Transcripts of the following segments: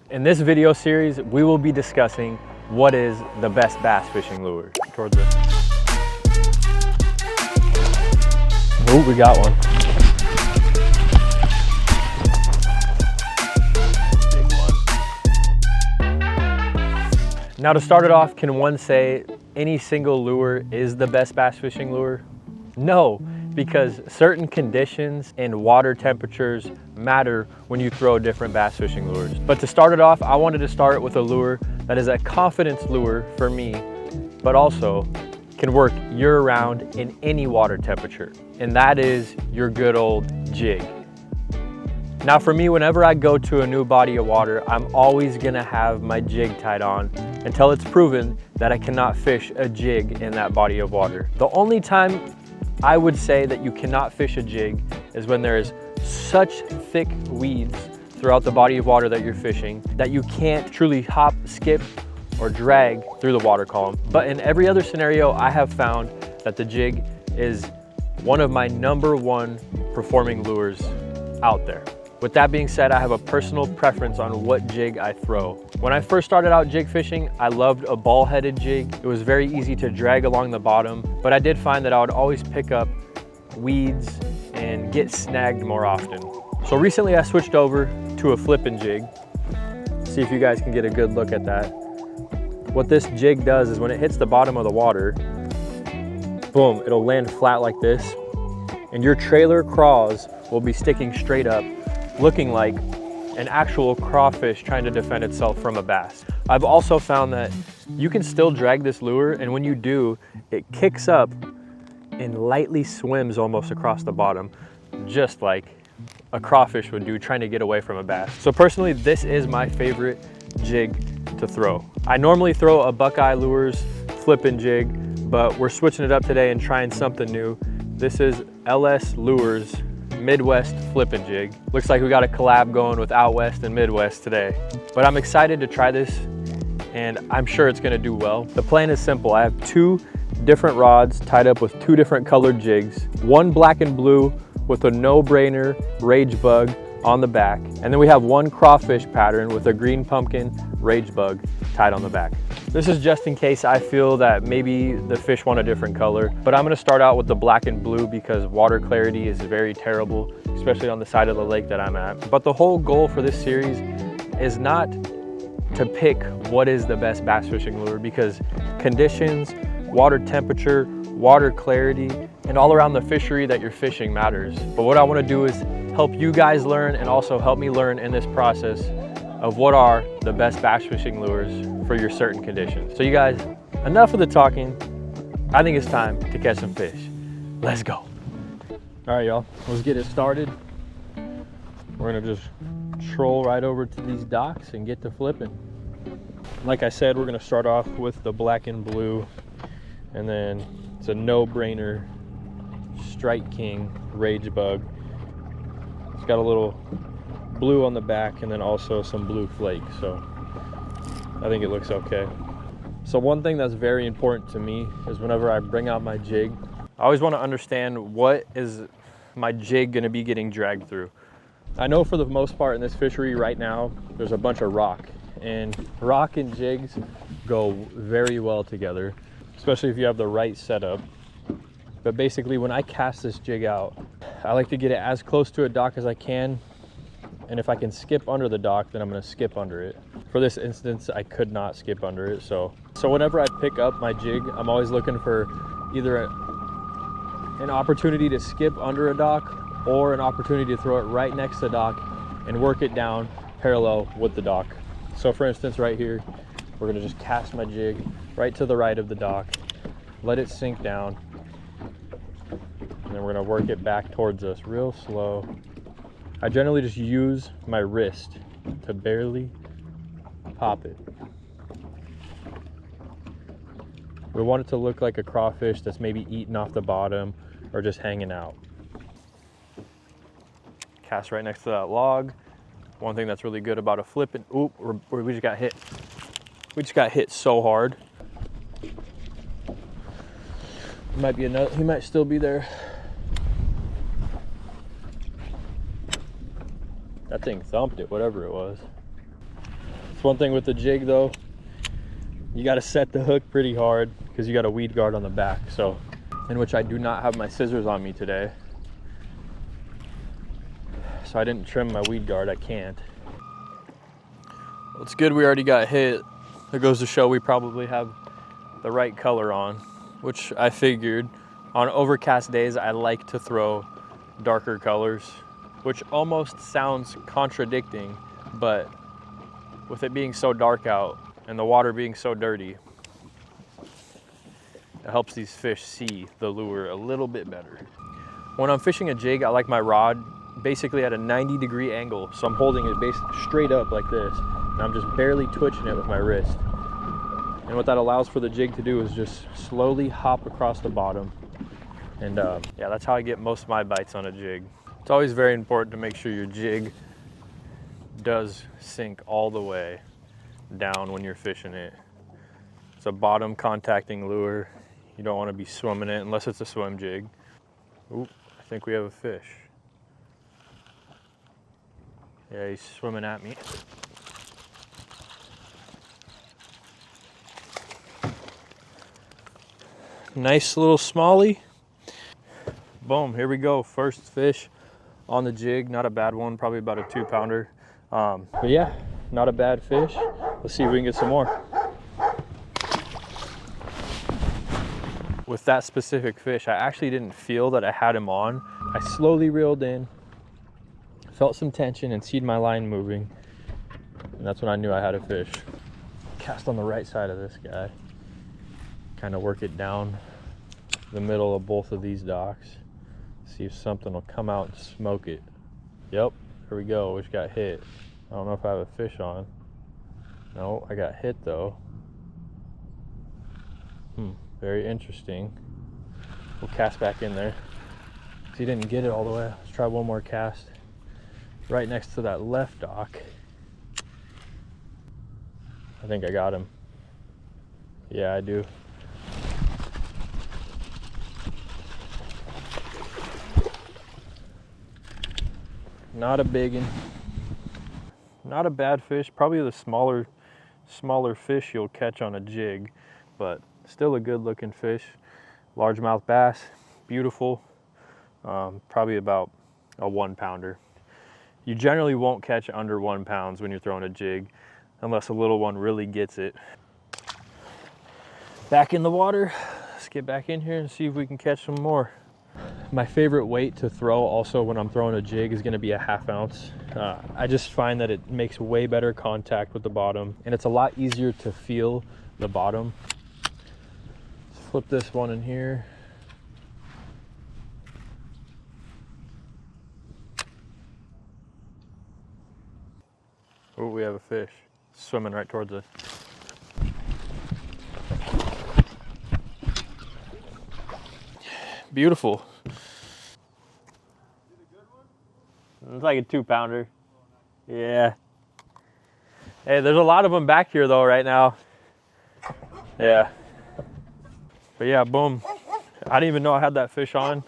In this video series, we will be discussing what is the best bass fishing lure. Towards it. Oh, we got one. Now to start it off, can one say any single lure is the best bass fishing lure? No, because certain conditions and water temperatures matter when you throw different bass fishing lures. But to start it off, I wanted to start with a lure that is a confidence lure for me, but also can work year-round in any water temperature, and that is your good old jig. Now for me, whenever I go to a new body of water, I'm always gonna have my jig tied on until it's proven that I cannot fish a jig in that body of water. The only time I would say that you cannot fish a jig is when there is such thick weeds throughout the body of water that you're fishing that you can't truly hop, skip, or drag through the water column. But in every other scenario, I have found that the jig is one of my #1 performing lures out there. With that being said, I have a personal preference on what jig I throw. When I first started out jig fishing, I loved a ball-headed jig. It was very easy to drag along the bottom, but I did find that I would always pick up weeds and get snagged more often. So recently I switched over to a flipping jig. See if you guys can get a good look at that. What this jig does is when it hits the bottom of the water, boom, it'll land flat like this, and your trailer craws will be sticking straight up, looking like an actual crawfish trying to defend itself from a bass. I've also found that you can still drag this lure, and when you do, it kicks up and lightly swims almost across the bottom, just like a crawfish would do trying to get away from a bass. So personally, this is my favorite jig to throw. I normally throw a Buckeye Lures flipping jig, but we're switching it up today and trying something new. This is LS Lures Midwest flipping jig. Looks like we got a collab going with Out West and Midwest today. But I'm excited to try this, and I'm sure it's gonna do well. The plan is simple. I have 2 different rods tied up with 2 different colored jigs. One black and blue with a no-brainer rage bug on the back. And then we have one crawfish pattern with a green pumpkin rage bug tied on the back. This is just in case I feel that maybe the fish want a different color, but I'm gonna start out with the black and blue because water clarity is very terrible, especially on the side of the lake that I'm at. But the whole goal for this series is not to pick what is the best bass fishing lure, because conditions, water temperature, water clarity, and all around the fishery that you're fishing matters. But what I wanna do is help you guys learn and also help me learn in this process of what are the best bass fishing lures for your certain conditions. So you guys, enough of the talking. I think it's time to catch some fish. Let's go. All right, y'all, let's get it started. We're gonna just troll right over to these docks and get to flipping. Like I said, we're gonna start off with the black and blue, and then it's a no-brainer Strike King Rage Bug. It's got a little blue on the back and then also some blue flakes, so I think it looks okay. So one thing that's very important to me is whenever I bring out my jig, I always want to understand what is my jig going to be getting dragged through. I know for the most part in this fishery right now, there's a bunch of rock, and rock and jigs go very well together, especially if you have the right setup. But basically when I cast this jig out, I like to get it as close to a dock as I can. And if I can skip under the dock, then I'm gonna skip under it. For this instance, I could not skip under it. So whenever I pick up my jig, I'm always looking for either an opportunity to skip under a dock or an opportunity to throw it right next to the dock and work it down parallel with the dock. So for instance, right here, we're gonna just cast my jig right to the right of the dock, let it sink down, and then we're gonna work it back towards us real slow. I generally just use my wrist to barely pop it. We want it to look like a crawfish that's maybe eaten off the bottom or just hanging out. Cast right next to that log. One thing that's really good about a flipping, oop, we just got hit. We just got hit so hard. Might be another, he might still be there. That thing thumped it, whatever it was. one thing with the jig though, you got to set the hook pretty hard because you got a weed guard on the back. So, in which I do not have my scissors on me today. So I didn't trim my weed guard, I can't. Well, it's good we already got hit. It goes to show we probably have the right color on, which I figured. On overcast days, I like to throw darker colors, which almost sounds contradicting, but with it being so dark out and the water being so dirty, it helps these fish see the lure a little bit better. When I'm fishing a jig, I like my rod basically at a 90-degree angle. So I'm holding it basically straight up like this, and I'm just barely twitching it with my wrist. And what that allows for the jig to do is just slowly hop across the bottom. And yeah, that's how I get most of my bites on a jig. It's always very important to make sure your jig does sink all the way down when you're fishing it. It's a bottom contacting lure. You don't want to be swimming it unless it's a swim jig. Oop, I think we have a fish. Yeah, he's swimming at me. Nice little smallie. Boom, here we go. First fish on the jig. Not a bad one, probably about a 2-pounder. But yeah, not a bad fish. Let's see if we can get some more. With that specific fish, I actually didn't feel that I had him on. I slowly reeled in, felt some tension and seen my line moving. And that's when I knew I had a fish. Cast on the right side of this guy. Kind of work it down the middle of both of these docks. See if something will come out and smoke it. Yep, here we go, which got hit. I don't know if I have a fish on. No, I got hit though. Very interesting. We'll cast back in there. He didn't get it all the way. Let's try one more cast. Right next to that left dock. I think I got him. Yeah, I do. Not a big one. Not a bad fish. Probably the smaller fish you'll catch on a jig, but still a good looking fish. Largemouth bass, beautiful. Probably about a 1-pounder. You generally won't catch under 1 pound when you're throwing a jig, unless a little one really gets it. Back in the water. Let's get back in here and see if we can catch some more. My favorite weight to throw also when I'm throwing a jig is going to be a 1/2 ounce. I just find that it makes way better contact with the bottom, and it's a lot easier to feel the bottom. Let's flip this one in here. Oh, we have a fish swimming right towards us. Beautiful. It's like a 2-pounder. Yeah. Hey, there's a lot of them back here though right now. Yeah. But yeah, boom. I didn't even know I had that fish on,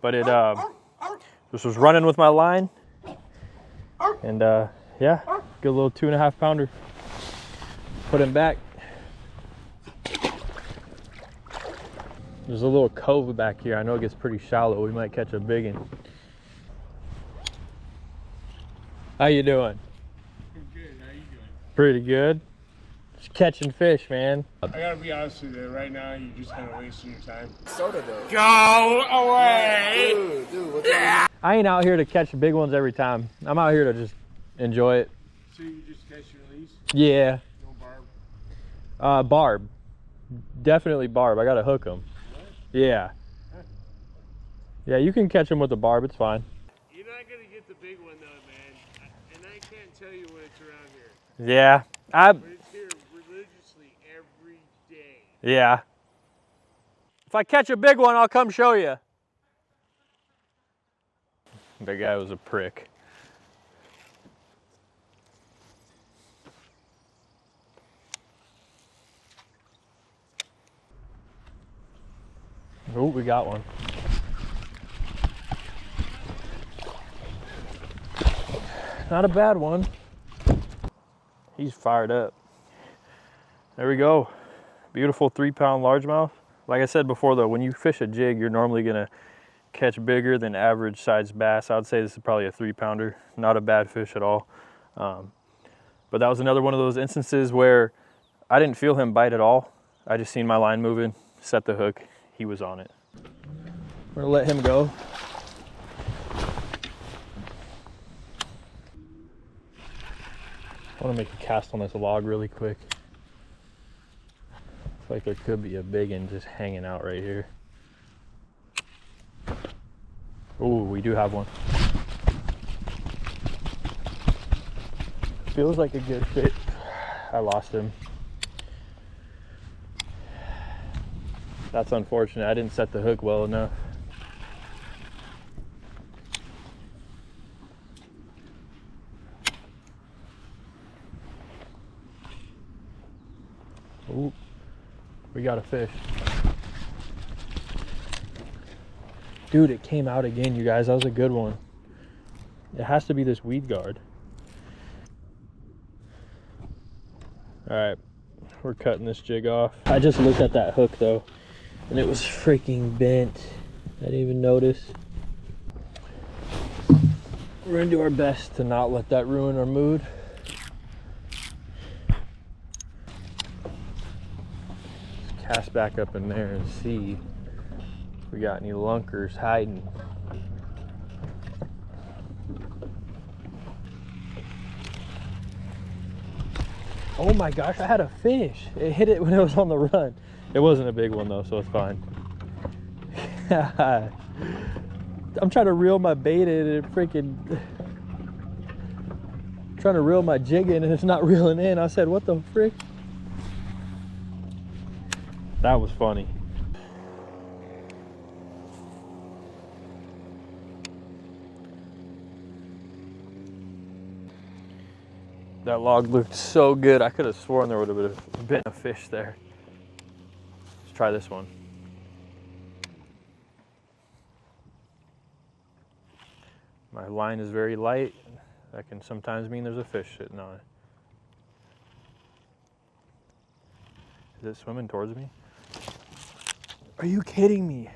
but it just was running with my line. And yeah, good little 2.5 pounder. Put him back. There's a little cove back here. I know it gets pretty shallow. We might catch a big one. How you doing? I'm good. How you doing? Pretty good. Just catching fish, man. I gotta be honest with you. Right now, you're just kind of wasting your time. Soda though. Go away! Dude, what's up? I ain't out here to catch big ones every time. I'm out here to just enjoy it. So you just catch your release? Yeah. No barb? Barb. Definitely barb. I gotta hook them. What? Yeah. Yeah, you can catch them with a barb. It's fine. You're not gonna get the big one though, man. And I can't tell you when it's around here. Yeah. But it's here religiously every day. Yeah. If I catch a big one, I'll come show you. The guy was a prick. Oh, we got one. Not a bad one. He's fired up. There we go. Beautiful 3-pound largemouth. Like I said before though, when you fish a jig, you're normally gonna catch bigger than average sized bass. I would say this is probably a 3-pounder. Not a bad fish at all. But that was another one of those instances where I didn't feel him bite at all. I just seen my line moving, set the hook, he was on it. We're gonna let him go. I wanna make a cast on this log really quick. I feel like there could be a big one just hanging out right here. Oh, we do have one. Feels like a good fit. I lost him. That's unfortunate. I didn't set the hook well enough. Ooh, we got a fish. Dude, it came out again, you guys. That was a good one. It has to be this weed guard. All right, we're cutting this jig off. I just looked at that hook though, and it was freaking bent. I didn't even notice. We're gonna do our best to not let that ruin our mood. Let's cast back up in there and see if we got any lunkers hiding. Oh my gosh, I had a fish. It hit it when it was on the run. It wasn't a big one though, so it's fine. I'm trying to reel my bait in and freaking trying to reel my jig in and it's not reeling in. I said, what the frick? That was funny. That log looked so good. I could have sworn there would have been a fish there. Let's try this one. My line is very light. That can sometimes mean there's a fish sitting on it. Is it swimming towards me? Are you kidding me?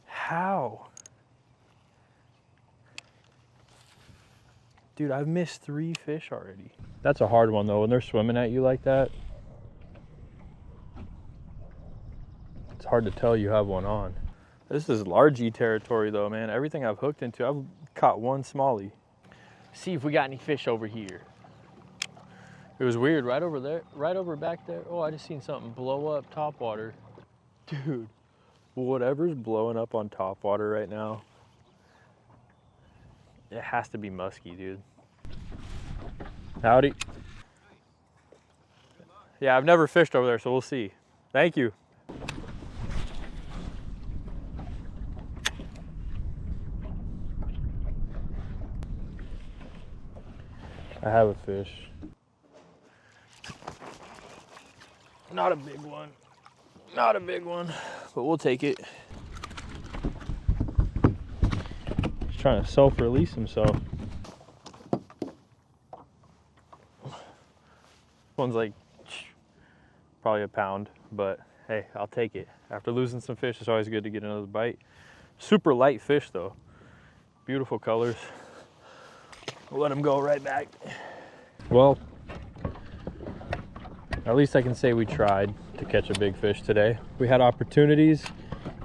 How? Dude, I've missed 3 fish already. That's a hard one though, when they're swimming at you like that. It's hard to tell you have one on. This is largey territory though, man. Everything I've hooked into, I've caught one smallie. See if we got any fish over here. It was weird, right over there, right over back there. Oh, I just seen something blow up top water. Dude, whatever's blowing up on top water right now, it has to be musky, dude. Howdy. Yeah, I've never fished over there, so we'll see. Thank you. I have a fish. Not a big one. Not a big one, but we'll take it. He's trying to self-release himself. One's like probably a pound, but hey, I'll take it. After losing some fish, it's always good to get another bite. Super light fish though. Beautiful colors. We'll let him go right back. Well, at least I can say we tried to catch a big fish today. We had opportunities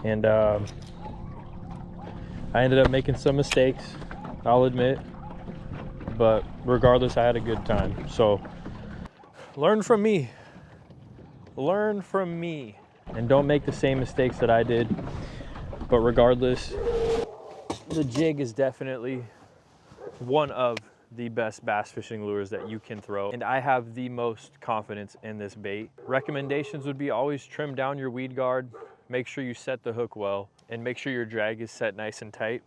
and I ended up making some mistakes, I'll admit, but regardless, I had a good time. So learn from me. Learn from me. And don't make the same mistakes that I did. But regardless, the jig is definitely one of the best bass fishing lures that you can throw. And I have the most confidence in this bait. Recommendations would be always trim down your weed guard. Make sure you set the hook well. And make sure your drag is set nice and tight.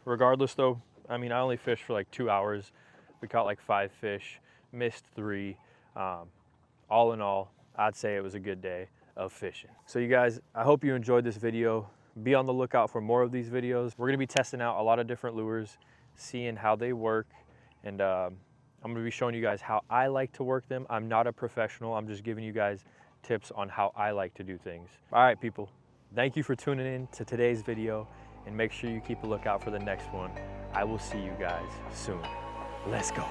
Regardless though, I mean, I only fished for like 2 hours. We caught like 5 fish, missed 3. All in all, I'd say it was a good day of fishing. So you guys, I hope you enjoyed this video. Be on the lookout for more of these videos. We're gonna be testing out a lot of different lures, seeing how they work, and I'm gonna be showing you guys how I like to work them. I'm not a professional. I'm just giving you guys tips on how I like to do things. All right, people. Thank you for tuning in to today's video, and make sure you keep a lookout for the next one. I will see you guys soon. Let's go.